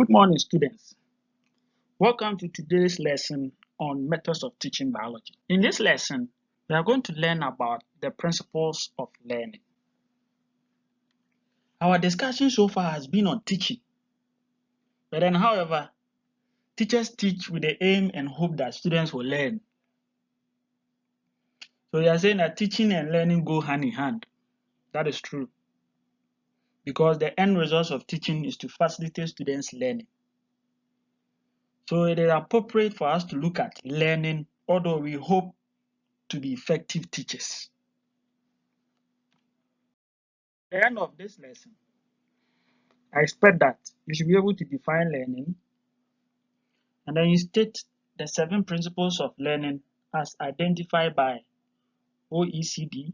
Good morning, students. Welcome to today's lesson on methods of teaching biology. In this lesson, we are going to learn about the principles of learning. Our discussion so far has been on teaching. But then, however, teachers teach with the aim and hope that students will learn. So we are saying that teaching and learning go hand in hand. That is true. Because the end result of teaching is to facilitate students' learning. So it is appropriate for us to look at learning, although we hope to be effective teachers. At the end of this lesson, I expect that you should be able to define learning, and then you state the 7 principles of learning as identified by OECD,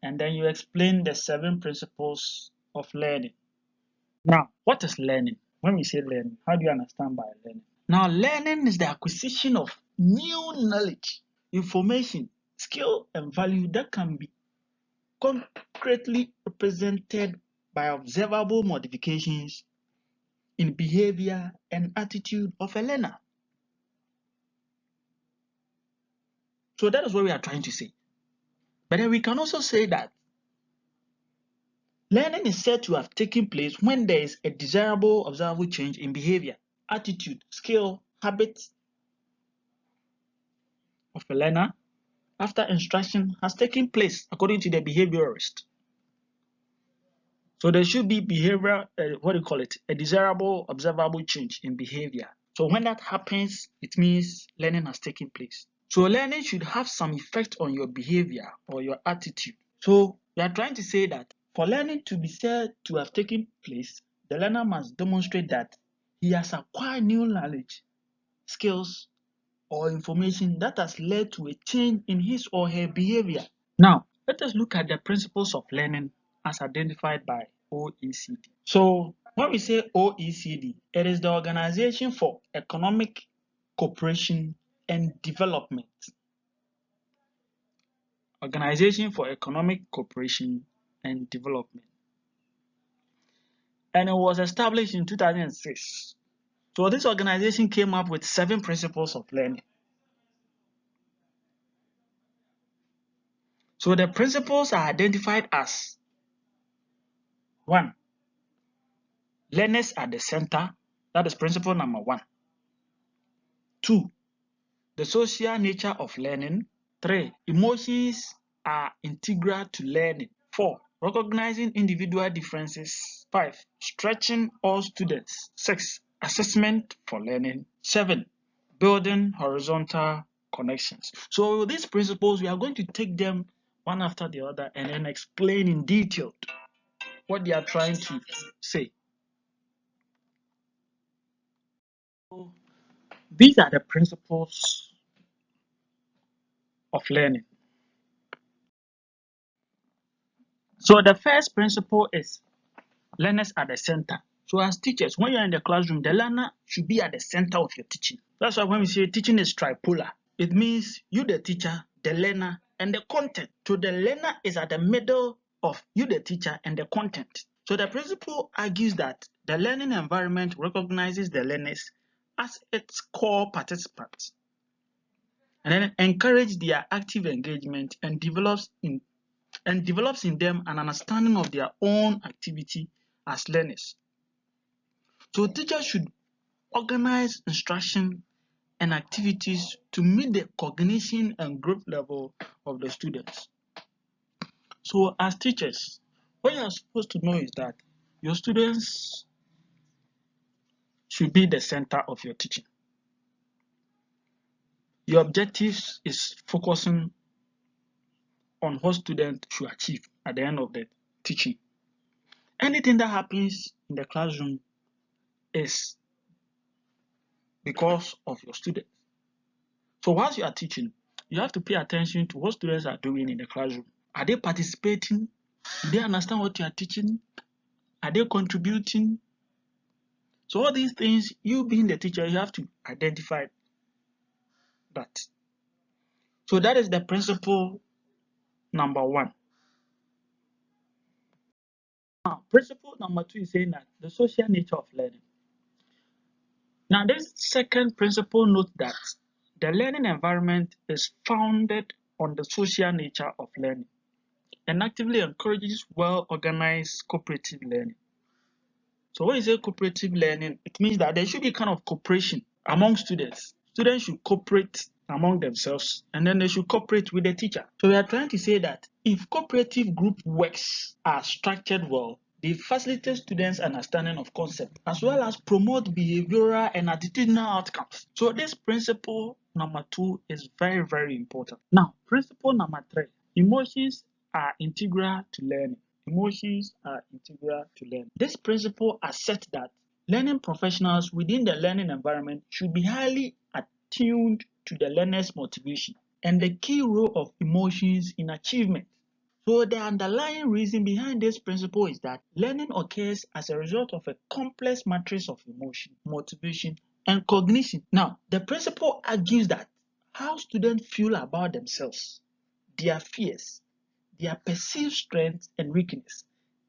and then you explain the 7 principles of learning. Now, what is learning? When we say learning, how do you understand by learning? Now, learning is the acquisition of new knowledge, information, skill, and value that can be concretely represented by observable modifications in behavior and attitude of a learner. So that is what we are trying to say. But then we can also say that learning is said to have taken place when there is a desirable observable change in behavior, attitude, skill, habits of a learner after instruction has taken place according to the behaviorist. So there should be behavior, a desirable observable change in behavior. So when that happens, it means learning has taken place. So learning should have some effect on your behavior or your attitude. So we are trying to say that for learning to be said to have taken place, the learner must demonstrate that he has acquired new knowledge, skills, or information that has led to a change in his or her behavior. Now, let us look at the principles of learning as identified by OECD. So when we say OECD, it is the Organization for Economic Cooperation and Development. Organization for Economic Cooperation and Development. And it was established in 2006. So this organization came up with 7 principles of learning. So the principles are identified as 1. Learners at the center. That is principle number 1. 2. The social nature of learning. 3. Emotions are integral to learning. 4. Recognizing individual differences. 5. Stretching all students. 6. Assessment for learning. 7. Building horizontal connections. So these principles, we are going to take them one after the other and then explain in detail what they are trying to say. So these are the principles of learning. So the first principle is learners at the center. So as teachers, when you're in the classroom, the learner should be at the center of your teaching. That's why when we say teaching is tripolar, it means you the teacher, the learner, and the content. So the learner is at the middle of you the teacher and the content. So the principle argues that the learning environment recognizes the learners as its core participants and then encourages their active engagement and develops in them an understanding of their own activity as learners. So teachers should organize instruction and activities to meet the cognition and growth level of the students. So as teachers, what you are supposed to know is that your students should be the center of your teaching. Your objectives is focusing on what students should achieve at the end of the teaching. Anything that happens in the classroom is because of your students. So whilst you are teaching, you have to pay attention to what students are doing in the classroom. Are they participating? Do they understand what you are teaching? Are they contributing? So all these things, you being the teacher, you have to identify that. So that is the principle number 1. Now, principle number 2 is saying that the social nature of learning. Now, this second principle notes that the learning environment is founded on the social nature of learning and actively encourages well-organized cooperative learning. So when you say cooperative learning, it means that there should be kind of cooperation among students. Students should cooperate among themselves and then they should cooperate with the teacher. So we are trying to say that if cooperative group works are structured well, they facilitate students' understanding of concept as well as promote behavioral and attitudinal outcomes. So this principle number 2 is very, very important. Now, principle number 3, emotions are integral to learning. Emotions are integral to learning. This principle asserts that learning professionals within the learning environment should be highly attuned to the learner's motivation and the key role of emotions in achievement. So the underlying reason behind this principle is that learning occurs as a result of a complex matrix of emotion, motivation, and cognition. Now, the principle argues that how students feel about themselves, their fears, their perceived strengths and weakness,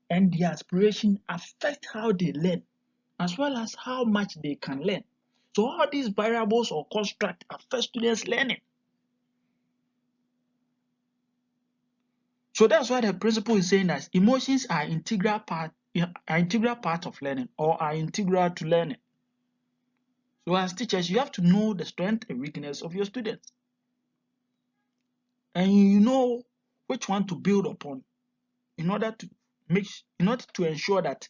and their aspiration affect how they learn, as well as how much they can learn. So all these variables or constructs affect students' learning. So that's why the principle is saying that emotions are integral part of learning or are integral to learning. So as teachers, you have to know the strength and weakness of your students. And you know which one to build upon in order to ensure that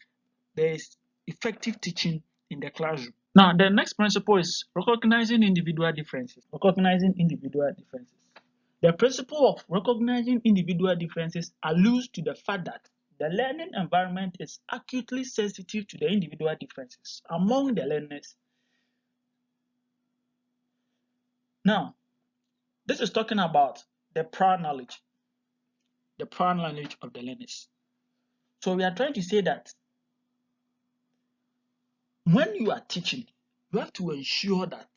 there is effective teaching in the classroom. Now, the next principle is recognizing individual differences. Recognizing individual differences. The principle of recognizing individual differences alludes to the fact that the learning environment is acutely sensitive to the individual differences among the learners. Now, this is talking about the prior knowledge of the learners. So we are trying to say that when you are teaching, you have to ensure that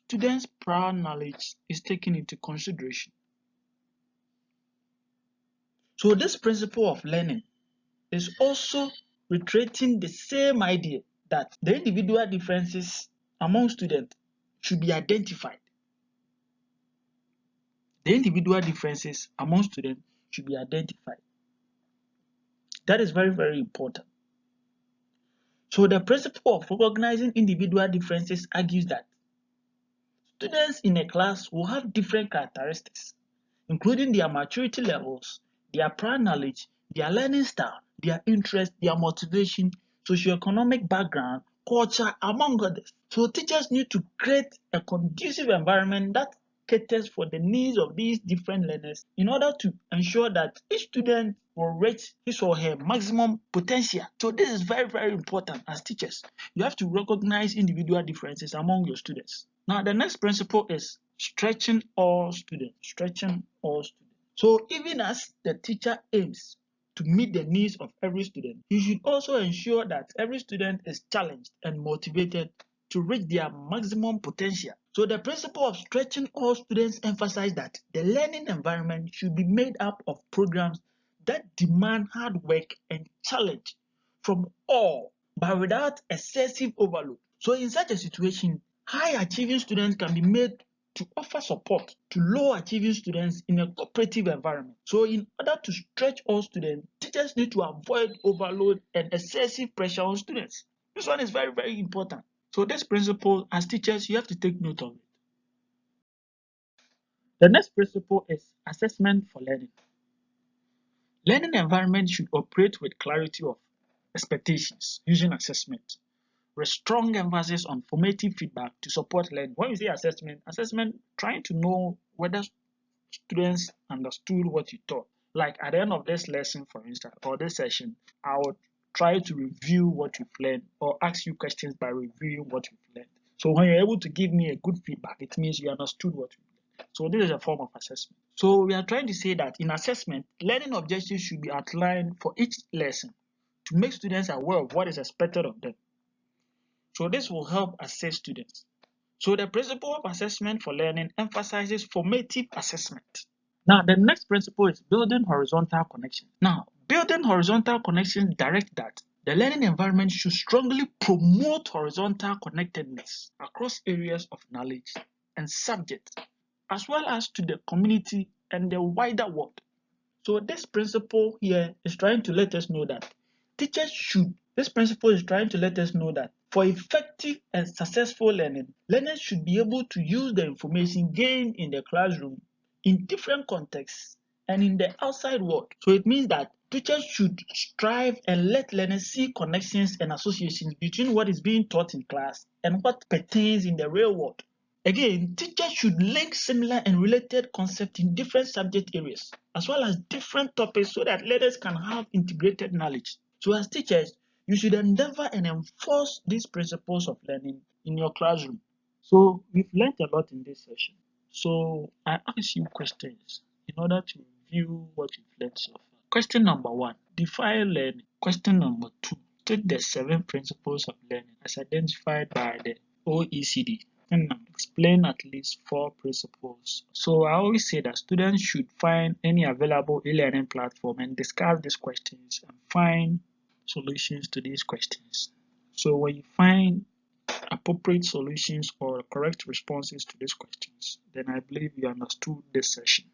students' prior knowledge is taken into consideration. So this principle of learning is also reiterating the same idea that the individual differences among students should be identified. The individual differences among students should be identified. That is very, very important. So the principle of recognizing individual differences argues that students in a class will have different characteristics, including their maturity levels, their prior knowledge, their learning style, their interest, their motivation, socioeconomic background, culture, among others. So teachers need to create a conducive environment that caters for the needs of these different learners in order to ensure that each student will reach his or her maximum potential. So this is very, very important as teachers. You have to recognize individual differences among your students. Now, the next principle is stretching all students. Stretching all students. So even as the teacher aims to meet the needs of every student, you should also ensure that every student is challenged and motivated to reach their maximum potential. So the principle of stretching all students emphasizes that the learning environment should be made up of programs that demand hard work and challenge from all, but without excessive overload. So in such a situation, high achieving students can be made to offer support to low achieving students in a cooperative environment. So in order to stretch all students, teachers need to avoid overload and excessive pressure on students. This one is very, very important. So this principle, as teachers, you have to take note of it. The next principle is assessment for learning. Learning environment should operate with clarity of expectations using assessment, with strong emphasis on formative feedback to support learning. When we say assessment trying to know whether students understood what you taught. Like at the end of this lesson, for instance, or this session, I would try to review what you've learned or ask you questions by reviewing what you've learned. So when you're able to give me a good feedback, it means you understood what you learned. So this is a form of assessment. So we are trying to say that in assessment, learning objectives should be outlined for each lesson to make students aware of what is expected of them. So this will help assess students. So the principle of assessment for learning emphasizes formative assessment. Now, the next principle is building horizontal connections. Now, building horizontal connections direct that The learning environment should strongly promote horizontal connectedness across areas of knowledge and subjects, as well as to the community and the wider world. So this principle here is trying to let us know that this principle is trying to let us know that for effective and successful learning, learners should be able to use the information gained in the classroom in different contexts and in the outside world. So it means that teachers should strive and let learners see connections and associations between what is being taught in class and what pertains in the real world. Again, teachers should link similar and related concepts in different subject areas, as well as different topics, so that learners can have integrated knowledge. So as teachers, you should endeavor and enforce these principles of learning in your classroom. So we've learned a lot in this session. So I ask you questions in order to review what you've learned so far. Question number 1, define learning. Question number 2, state the 7 principles of learning as identified by the OECD. And explain at least 4 principles. So I always say that students should find any available e-learning platform and discuss these questions and find solutions to these questions. So when you find appropriate solutions or correct responses to these questions, then I believe you understood this session.